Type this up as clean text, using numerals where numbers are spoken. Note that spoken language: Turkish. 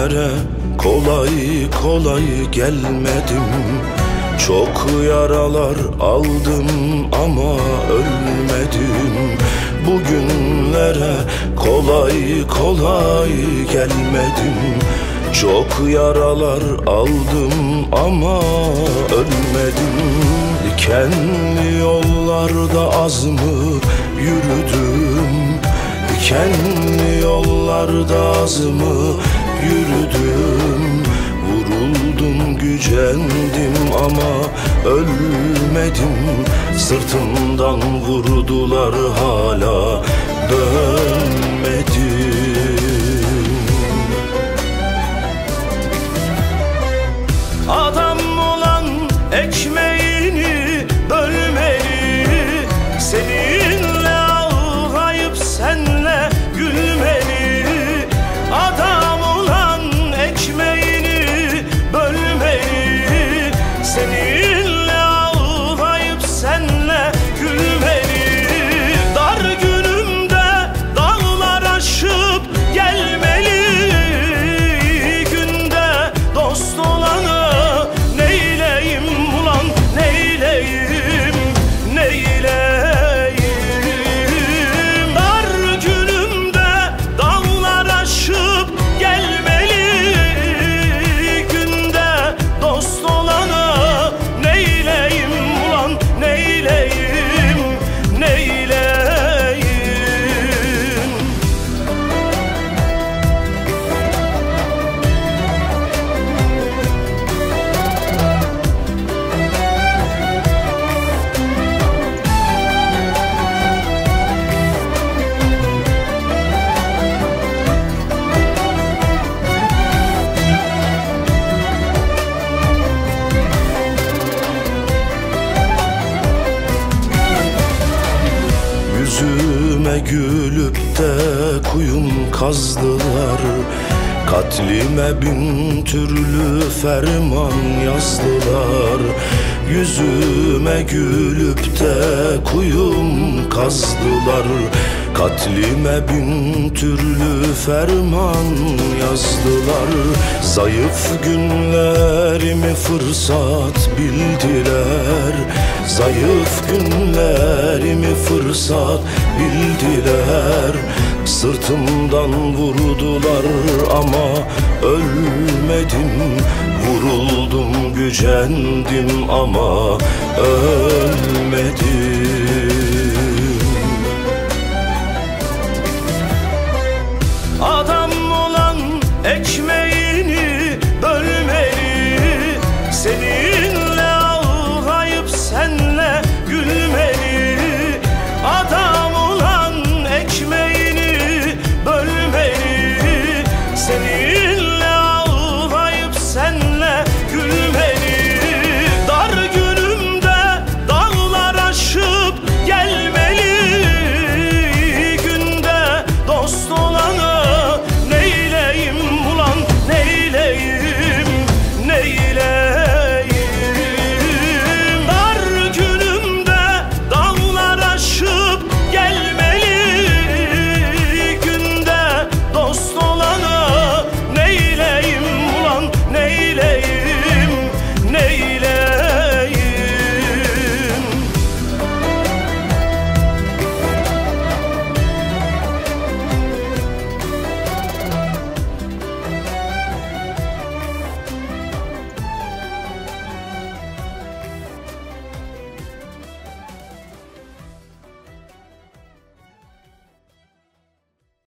günlere kolay kolay gelmedim. Çok yaralar aldım ama ölmedim. Bugünlere kolay kolay gelmedim. Çok yaralar aldım ama ölmedim. Dikenli yollarda az mı yürüdüm? Dikenli yollarda az mı yürüdüm? Vuruldum, gücendim ama ölmedim. Sırtımdan vurdular, hala dönmedim. Adam olan ekmeğini bölmeli, seninle ağlayıp senle gülmeli. Adam olan ekmeğini bölmeli, seninle ağlayıp senle gülmeli. Dar günümde dağlar aşıp gelmeli, günde dost olanı neyleyim ulan, neyleyim, neyleyim. Dar günümde dağlar aşıp gelmeli, günde dost olanı neyleyim ulan, neyleyim, neyleyim. Yüzüme gülüp de kuyum kazdılar, katlime bin türlü ferman yazdılar. Yüzüme gülüp de kuyum kazdılar, katlime bin türlü ferman yazdılar. Zayıf günlerimi fırsat bildiler, zayıf günlerimi fırsat bildiler. Sırtımdan vurdular ama ölmedim. Vuruldum, gücendim ama ölmedim.